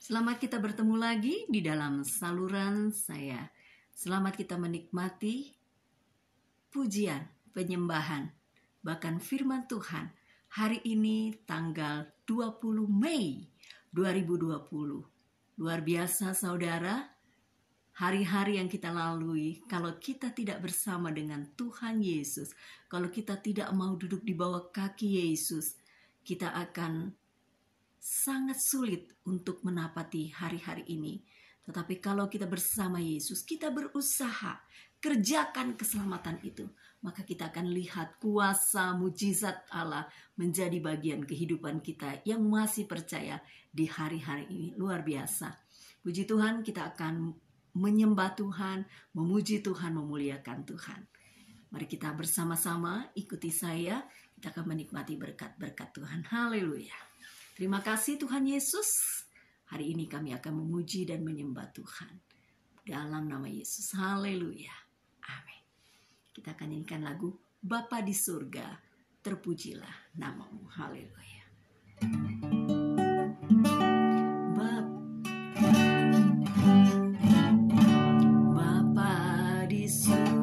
Selamat kita bertemu lagi di dalam saluran saya. Selamat kita menikmati pujian, penyembahan, bahkan firman Tuhan. Hari ini tanggal 20 Mei 2020. Luar biasa saudara, hari-hari yang kita lalui kalau kita tidak bersama dengan Tuhan Yesus, kalau kita tidak mau duduk di bawah kaki Yesus, kita akan sangat sulit untuk menapati hari-hari ini. Tetapi kalau kita bersama Yesus, kita berusaha kerjakan keselamatan itu, maka kita akan lihat kuasa mujizat Allah menjadi bagian kehidupan kita yang masih percaya di hari-hari ini. Luar biasa. Puji Tuhan, kita akan menyembah Tuhan, memuji Tuhan, memuliakan Tuhan. Mari kita bersama-sama ikuti saya, kita akan menikmati berkat-berkat Tuhan. Haleluya. Terima kasih Tuhan Yesus. Hari ini kami akan memuji dan menyembah Tuhan. Dalam nama Yesus. Haleluya. Amin. Kita akan nyanyikan lagu Bapa di surga, terpujilah namamu. Haleluya. Bapa di surga,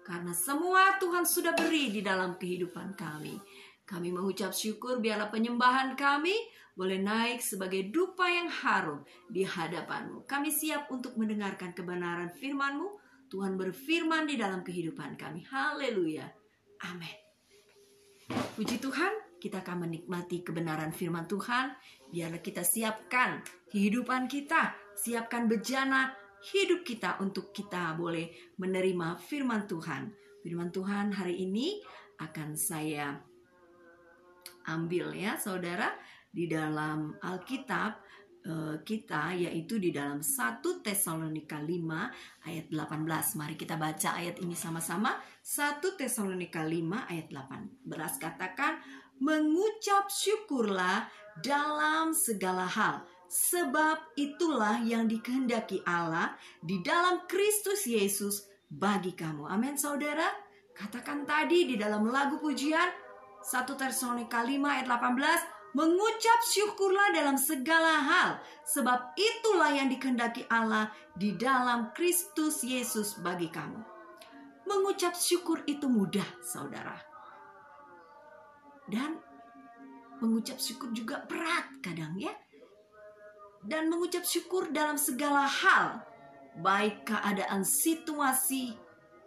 karena semua Tuhan sudah beri di dalam kehidupan kami. Kami mengucap syukur, biarlah penyembahan kami boleh naik sebagai dupa yang harum di hadapan-Mu. Kami siap untuk mendengarkan kebenaran firman-Mu. Tuhan berfirman di dalam kehidupan kami. Haleluya. Amin. Puji Tuhan, kita akan menikmati kebenaran firman Tuhan. Biarlah kita siapkan kehidupan kita, siapkan bejana hidup kita untuk kita boleh menerima firman Tuhan. Firman Tuhan hari ini akan saya ambil ya saudara di dalam Alkitab kita, yaitu di dalam 1 Tesalonika 5 ayat 18. Mari kita baca ayat ini sama-sama. 1 Tesalonika 5 ayat 18 katakan, mengucap syukurlah dalam segala hal, sebab itulah yang dikehendaki Allah di dalam Kristus Yesus bagi kamu. Amin saudara. Katakan tadi di dalam lagu pujian 1 Tesalonika 5 ayat 18, mengucap syukurlah dalam segala hal, sebab itulah yang dikehendaki Allah di dalam Kristus Yesus bagi kamu. Mengucap syukur itu mudah, saudara. Dan mengucap syukur juga berat kadang ya. Dan mengucap syukur dalam segala hal, baik keadaan situasi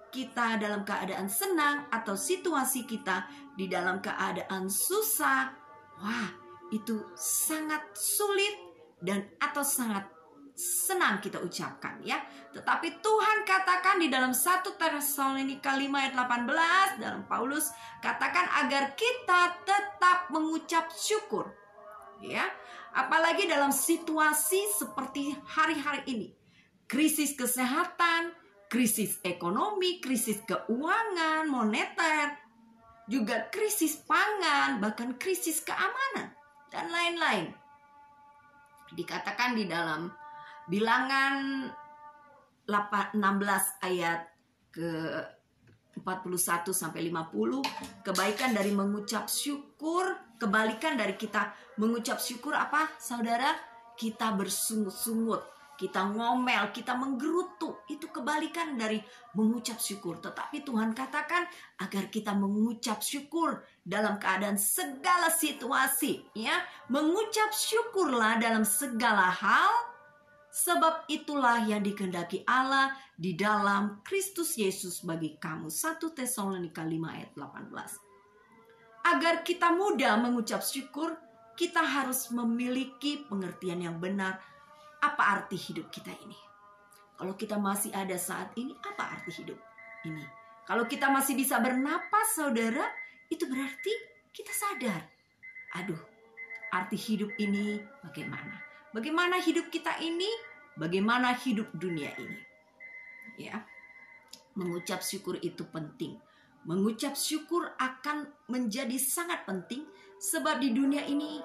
kita dalam keadaan senang atau situasi kita di dalam keadaan susah. Wah, itu sangat sulit dan atau sangat senang kita ucapkan ya. Tetapi Tuhan katakan di dalam 1 Tesalonika 5 ayat 18, dalam Paulus katakan agar kita tetap mengucap syukur. Ya, apalagi dalam situasi seperti hari-hari ini. Krisis kesehatan, krisis ekonomi, krisis keuangan, moneter, juga krisis pangan, bahkan krisis keamanan, dan lain-lain. Dikatakan di dalam Bilangan 16 ayat ke 41 sampai 50, kebaikan dari mengucap syukur, kebalikan dari kita mengucap syukur apa, saudara? Kita bersungut-sungut, kita ngomel, kita menggerutu. Itu kebalikan dari mengucap syukur. Tetapi Tuhan katakan agar kita mengucap syukur dalam keadaan segala situasi. Ya, mengucap syukurlah dalam segala hal, sebab itulah yang dikehendaki Allah di dalam Kristus Yesus bagi kamu. 1 Tesalonika 5 ayat 18. Agar kita mudah mengucap syukur, kita harus memiliki pengertian yang benar. Apa arti hidup kita ini? Kalau kita masih ada saat ini, apa arti hidup ini? Kalau kita masih bisa bernapas, saudara, itu berarti kita sadar. Aduh, arti hidup ini bagaimana? Bagaimana hidup kita ini? Bagaimana hidup dunia ini? Ya, mengucap syukur itu penting. Mengucap syukur akan menjadi sangat penting, sebab di dunia ini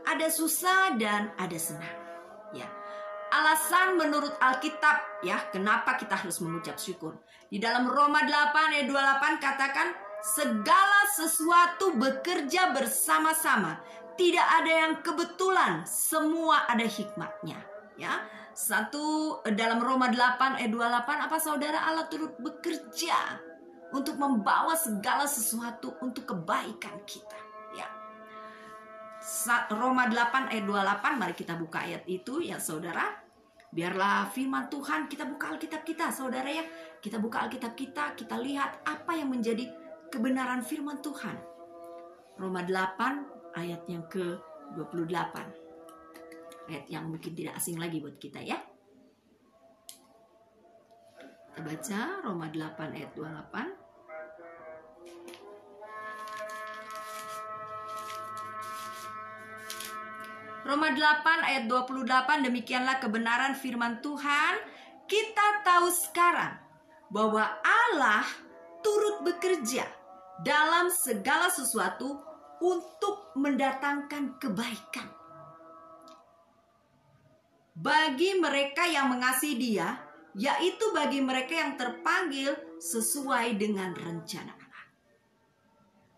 ada susah dan ada senang. Ya. Alasan menurut Alkitab ya, kenapa kita harus mengucap syukur. Di dalam Roma 8 ayat 28 katakan, segala sesuatu bekerja bersama-sama. Tidak ada yang kebetulan, semua ada hikmatnya. Ya, dalam Roma 8 ayat 28 apa saudara? Allah turut bekerja untuk membawa segala sesuatu untuk kebaikan kita. Ya. Roma 8 ayat 28, mari kita buka ayat itu ya saudara. Biarlah firman Tuhan, kita buka Alkitab kita saudara ya. Kita buka Alkitab kita lihat apa yang menjadi kebenaran firman Tuhan. Roma 8 ayat yang ke-28. Ayat yang mungkin tidak asing lagi buat kita ya. Kita baca Roma 8 ayat 28. Roma 8 ayat 28, demikianlah kebenaran firman Tuhan. Kita tahu sekarang bahwa Allah turut bekerja dalam segala sesuatu untuk mendatangkan kebaikan bagi mereka yang mengasihi Dia, yaitu bagi mereka yang terpanggil sesuai dengan rencana Allah.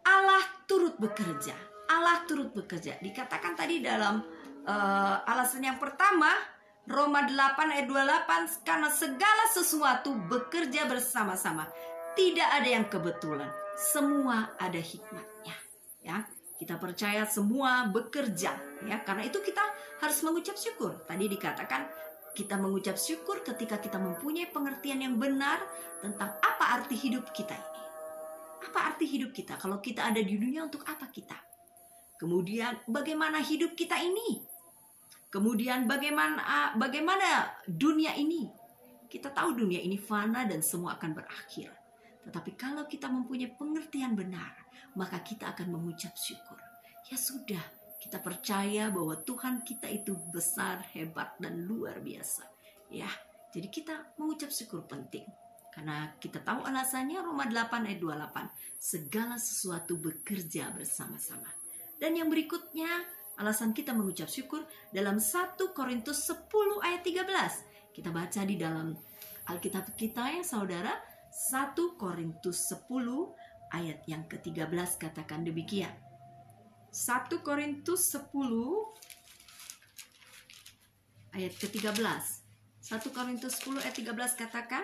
Allah turut bekerja. Allah turut bekerja. Dikatakan tadi dalam alasan yang pertama, Roma 8 ayat 28, karena segala sesuatu bekerja bersama-sama. tidak ada yang kebetulan. Semua ada hikmatnya, ya. Kita percaya semua bekerja, ya. Karena itu kita harus mengucap syukur. Tadi dikatakan kita mengucap syukur ketika kita mempunyai pengertian yang benar tentang apa arti hidup kita ini. Apa arti hidup kita? Kalau kita ada di dunia, untuk apa kita? Kemudian bagaimana hidup kita ini? Kemudian bagaimana dunia ini? Kita tahu dunia ini fana dan semua akan berakhir. Tetapi kalau kita mempunyai pengertian benar, maka kita akan mengucap syukur. Ya sudah, kita percaya bahwa Tuhan kita itu besar, hebat, dan luar biasa. Ya, jadi kita mengucap syukur penting. Karena kita tahu alasannya, Roma 8 ayat 28. Segala sesuatu bekerja bersama-sama. Dan yang berikutnya, alasan kita mengucap syukur dalam 1 Korintus 10 ayat 13. Kita baca di dalam Alkitab kita ya saudara. 1 Korintus 10 ayat yang ke-13 katakan demikian. 1 Korintus 10 ayat ke-13. 1 Korintus 10 ayat 13 katakan,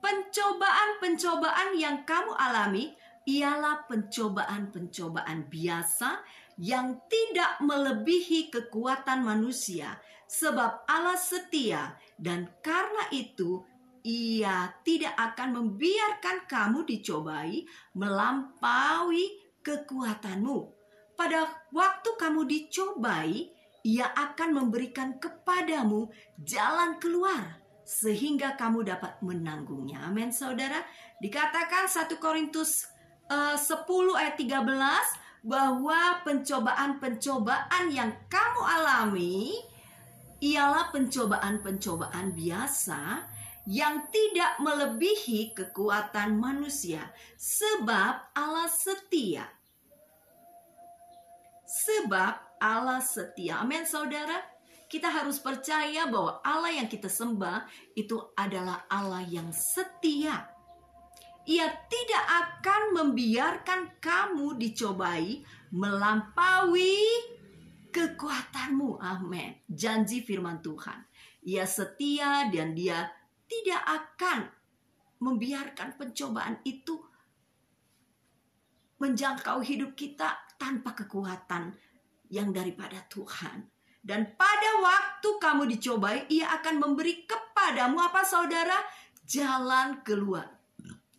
pencobaan-pencobaan yang kamu alami ialah pencobaan-pencobaan biasa yang tidak melebihi kekuatan manusia, sebab Allah setia, dan karena itu Ia tidak akan membiarkan kamu dicobai melampaui kekuatanmu. Pada waktu kamu dicobai, Ia akan memberikan kepadamu jalan keluar sehingga kamu dapat menanggungnya. Amin saudara. Dikatakan 1 Korintus 10 ayat 13 bahwa pencobaan-pencobaan yang kamu alami ialah pencobaan-pencobaan biasa yang tidak melebihi kekuatan manusia, sebab Allah setia. Sebab Allah setia. Amin saudara. Kita harus percaya bahwa Allah yang kita sembah itu adalah Allah yang setia. Ia tidak akan membiarkan kamu dicobai melampaui kekuatanmu. Amin. Janji firman Tuhan. Ia setia dan Dia tidak akan membiarkan pencobaan itu menjangkau hidup kita tanpa kekuatan yang daripada Tuhan. Dan pada waktu kamu dicobai, Ia akan memberi kepadamu apa saudara? Jalan keluar.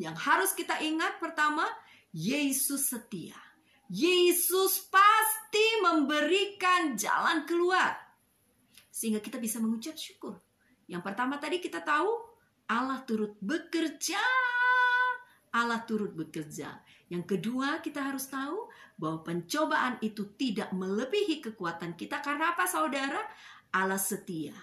Yang harus kita ingat pertama, Yesus setia. Yesus pasti memberikan jalan keluar. Sehingga kita bisa mengucap syukur. Yang pertama tadi kita tahu, Allah turut bekerja. Allah turut bekerja. Yang kedua kita harus tahu bahwa pencobaan itu tidak melebihi kekuatan kita. Karena apa saudara? Allah setia.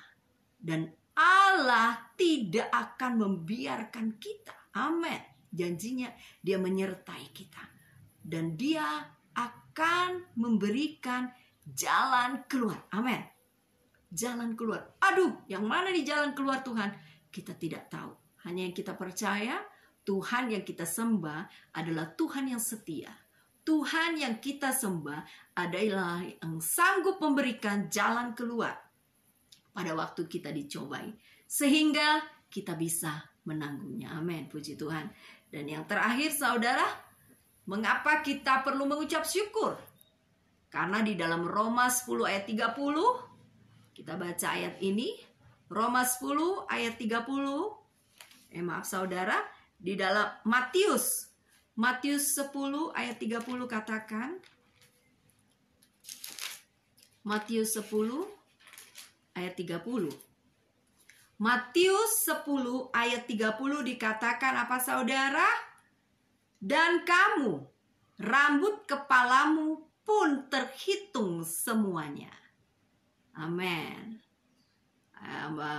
Dan Allah tidak akan membiarkan kita. Amin. Janjinya Dia menyertai kita. Dan Dia akan memberikan jalan keluar. Amin. Jalan keluar. Aduh, yang mana di jalan keluar Tuhan? Kita tidak tahu. Hanya yang kita percaya, Tuhan yang kita sembah adalah Tuhan yang setia. Tuhan yang kita sembah adalah yang sanggup memberikan jalan keluar pada waktu kita dicobai. Sehingga kita bisa menanggungnya. Amin. Puji Tuhan. Dan yang terakhir saudara, mengapa kita perlu mengucap syukur? Karena di dalam Roma 10 ayat 30, kita baca ayat ini, Roma 10 ayat 30. Maaf saudara, di dalam Matius 10 ayat 30 katakan. Matius 10 ayat 30. Matius 10 ayat 30 dikatakan apa saudara? Dan kamu, rambut kepalamu pun terhitung semuanya. Amin.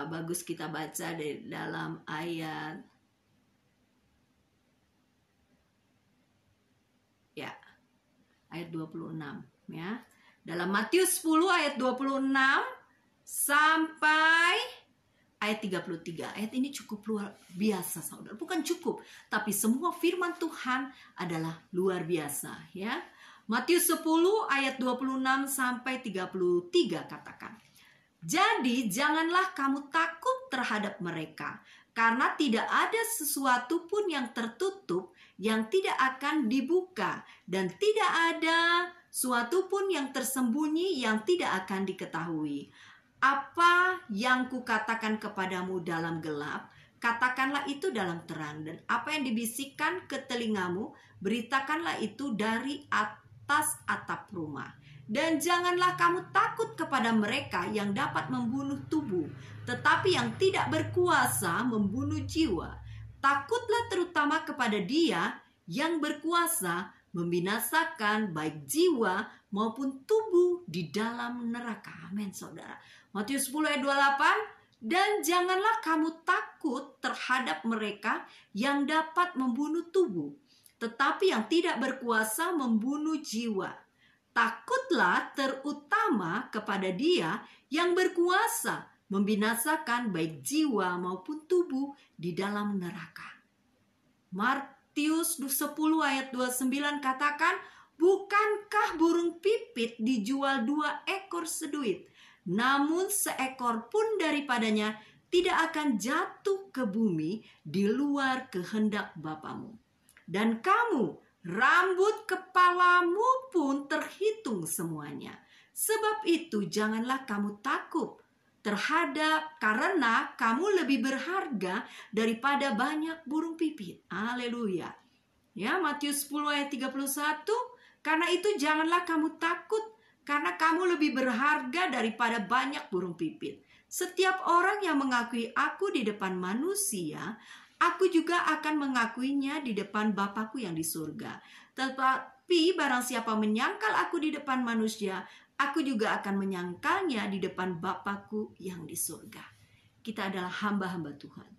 Bagus kita baca di dalam ayat ayat 26 ya. Dalam Matius 10 ayat 26 sampai ayat 33. Ayat ini cukup luar biasa saudara. Bukan cukup, tapi semua firman Tuhan adalah luar biasa ya. Matius 10 ayat 26 sampai 33 katakan. Jadi janganlah kamu takut terhadap mereka, karena tidak ada sesuatu pun yang tertutup yang tidak akan dibuka, dan tidak ada suatu pun yang tersembunyi yang tidak akan diketahui. Apa yang kukatakan kepadamu dalam gelap, katakanlah itu dalam terang, dan apa yang dibisikkan ke telingamu, beritakanlah itu dari atas atap rumah. Dan janganlah kamu takut kepada mereka yang dapat membunuh tubuh, tetapi yang tidak berkuasa membunuh jiwa. Takutlah terutama kepada Dia yang berkuasa membinasakan baik jiwa maupun tubuh di dalam neraka. Amin, saudara. Matius 10 ayat 28. Dan janganlah kamu takut terhadap mereka yang dapat membunuh tubuh, tetapi yang tidak berkuasa membunuh jiwa. Takutlah terutama kepada Dia yang berkuasa membinasakan baik jiwa maupun tubuh di dalam neraka. Matius 10 ayat 29 katakan, bukankah burung pipit dijual 2 ekor seduit? Namun seekor pun daripadanya tidak akan jatuh ke bumi di luar kehendak Bapamu. Dan kamu, rambut kepalamu pun terhitung semuanya. Sebab itu janganlah kamu takut karena kamu lebih berharga daripada banyak burung pipit. Haleluya. Ya, Matius 10 ayat 31. Karena itu janganlah kamu takut, karena kamu lebih berharga daripada banyak burung pipit. Setiap orang yang mengakui aku di depan manusia, aku juga akan mengakuinya di depan Bapakku yang di surga. Tetapi barang siapa menyangkal aku di depan manusia, aku juga akan menyangkalnya di depan Bapakku yang di surga. Kita adalah hamba-hamba Tuhan.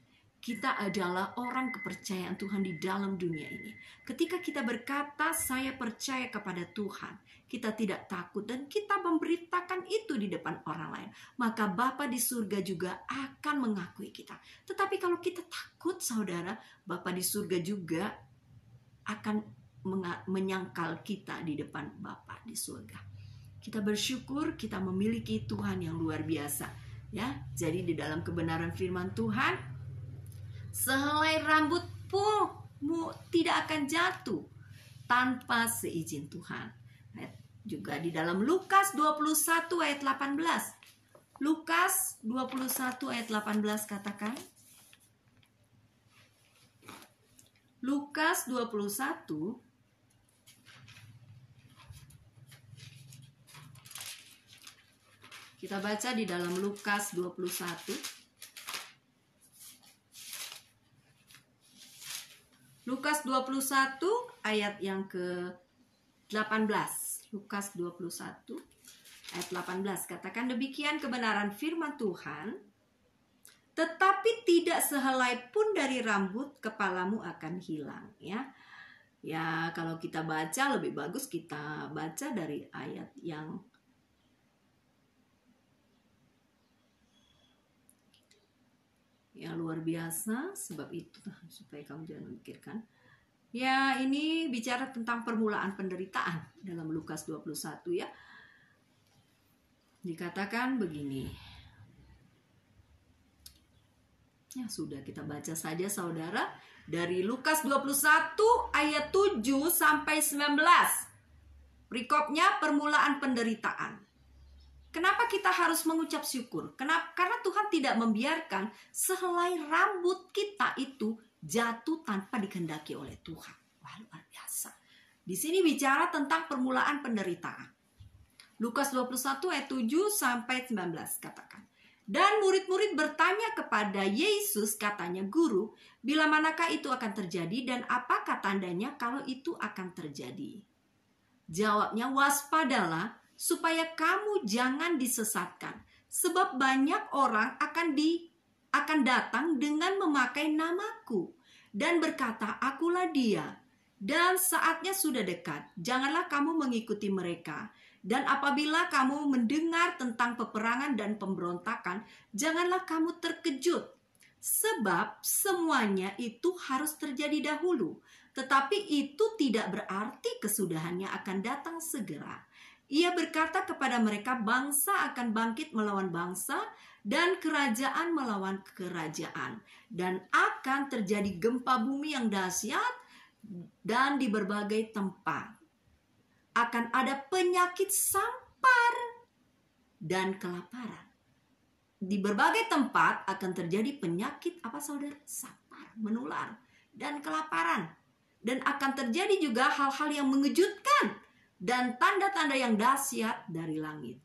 Kita adalah orang kepercayaan Tuhan di dalam dunia ini. Ketika kita berkata, saya percaya kepada Tuhan, kita tidak takut dan kita memberitakan itu di depan orang lain, maka Bapa di surga juga akan mengakui kita. Tetapi kalau kita takut, saudara, Bapa di surga juga akan menyangkal kita di depan Bapa di surga. Kita bersyukur kita memiliki Tuhan yang luar biasa, ya. Jadi di dalam kebenaran firman Tuhan, sehelai rambutmu tidak akan jatuh tanpa seizin Tuhan. Juga di dalam Lukas 21 ayat 18. Lukas 21 ayat 18 katakan. Lukas 21 kita baca di dalam Lukas 21. Lukas 21 ayat yang ke-18. Lukas 21 ayat 18 katakan, demikian kebenaran firman Tuhan, tetapi tidak sehelai pun dari rambut kepalamu akan hilang. Ya, kalau kita baca lebih bagus kita baca dari ayat yang luar biasa, sebab itu supaya kamu jangan memikirkan. Ya, ini bicara tentang permulaan penderitaan dalam Lukas 21 ya. Dikatakan begini. Ya sudah, kita baca saja saudara dari Lukas 21 ayat 7 sampai 19. Perikopnya permulaan penderitaan. Kenapa kita harus mengucap syukur? Karena Tuhan tidak membiarkan sehelai rambut kita itu jatuh tanpa dikehendaki oleh Tuhan. Wah, luar biasa. Di sini bicara tentang permulaan penderitaan. Lukas 21 ayat 7 sampai 19 katakan. Dan murid-murid bertanya kepada Yesus, katanya, Guru, bila manakah itu akan terjadi dan apakah tandanya kalau itu akan terjadi? Jawabnya, waspadalah supaya kamu jangan disesatkan, sebab banyak orang akan datang dengan memakai namaku dan berkata, akulah dia, dan saatnya sudah dekat. Janganlah kamu mengikuti mereka. Dan apabila kamu mendengar tentang peperangan dan pemberontakan, janganlah kamu terkejut, sebab semuanya itu harus terjadi dahulu, tetapi itu tidak berarti kesudahannya akan datang segera. Ia berkata kepada mereka, bangsa akan bangkit melawan bangsa dan kerajaan melawan kerajaan. Dan akan terjadi gempa bumi yang dahsyat dan di berbagai tempat. Akan ada penyakit sampar dan kelaparan. Di berbagai tempat akan terjadi penyakit apa saudara? Sampar, menular, dan kelaparan. Dan akan terjadi juga hal-hal yang mengejutkan dan tanda-tanda yang dahsyat dari langit.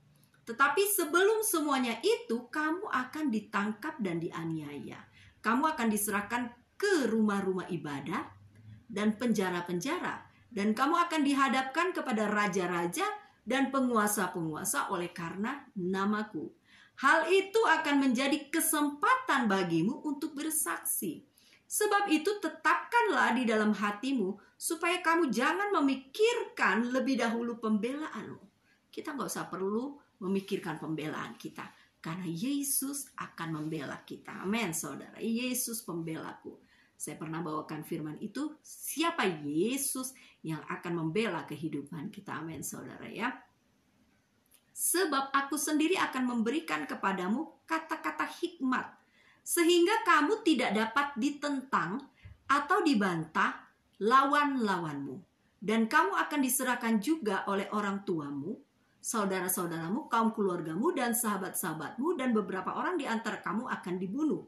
Tetapi sebelum semuanya itu, kamu akan ditangkap dan dianiaya. Kamu akan diserahkan ke rumah-rumah ibadah dan penjara-penjara. Dan kamu akan dihadapkan kepada raja-raja dan penguasa-penguasa oleh karena namaku. Hal itu akan menjadi kesempatan bagimu untuk bersaksi. Sebab itu tetapkanlah di dalam hatimu supaya kamu jangan memikirkan lebih dahulu pembelaanmu. Kita nggak usah perlu memikirkan pembelaan kita. Karena Yesus akan membela kita. Amin saudara. Yesus pembelaku. Saya pernah bawakan firman itu. Siapa Yesus yang akan membela kehidupan kita. Amin saudara ya. Sebab aku sendiri akan memberikan kepadamu kata-kata hikmat. Sehingga kamu tidak dapat ditentang atau dibantah lawan-lawanmu. Dan kamu akan diserahkan juga oleh orang tuamu, saudara-saudaramu, kaum keluargamu, dan sahabat-sahabatmu. Dan beberapa orang di antara kamu akan dibunuh.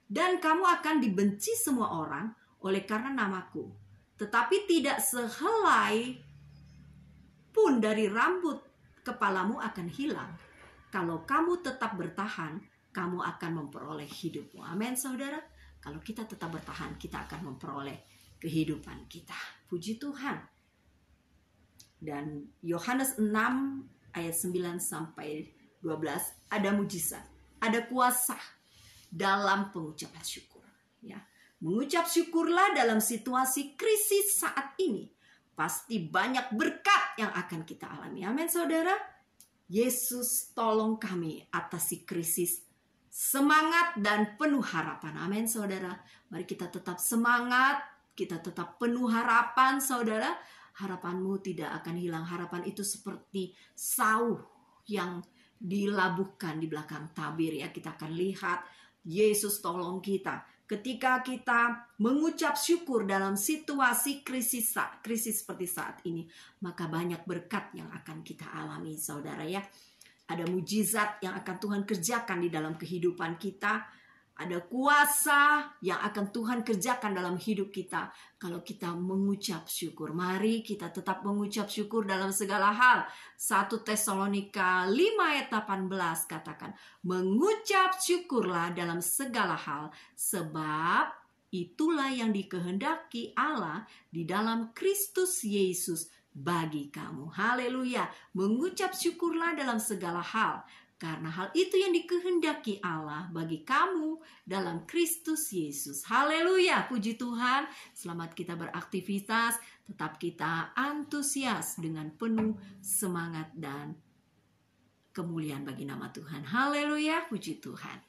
Dan kamu akan dibenci semua orang oleh karena namaku. Tetapi tidak sehelai pun dari rambut kepalamu akan hilang. Kalau kamu tetap bertahan, kamu akan memperoleh hidupmu. Amin saudara. Kalau kita tetap bertahan, kita akan memperoleh kehidupan kita. Puji Tuhan. Dan Yohanes 6 ayat 9 sampai 12 ada mujizat, ada kuasa dalam pengucapan syukur. Ya, mengucap syukurlah dalam situasi krisis saat ini. Pasti banyak berkat yang akan kita alami. Amin saudara. Yesus tolong kami atasi krisis. Semangat dan penuh harapan. Amin saudara. Mari kita tetap semangat. Kita tetap penuh harapan saudara. Harapanmu tidak akan hilang. Harapan itu seperti sauh yang dilabuhkan di belakang tabir ya. Kita akan lihat Yesus tolong kita. Ketika kita mengucap syukur dalam situasi krisis seperti saat ini, maka banyak berkat yang akan kita alami saudara ya. Ada mujizat yang akan Tuhan kerjakan di dalam kehidupan kita. Ada kuasa yang akan Tuhan kerjakan dalam hidup kita kalau kita mengucap syukur. Mari kita tetap mengucap syukur dalam segala hal. 1 Tesalonika 5 ayat 18 katakan, mengucap syukurlah dalam segala hal, sebab itulah yang dikehendaki Allah di dalam Kristus Yesus bagi kamu. Haleluya. Mengucap syukurlah dalam segala hal. Karena hal itu yang dikehendaki Allah bagi kamu dalam Kristus Yesus. Haleluya, puji Tuhan. Selamat kita beraktivitas, tetap kita antusias dengan penuh semangat dan kemuliaan bagi nama Tuhan. Haleluya, puji Tuhan.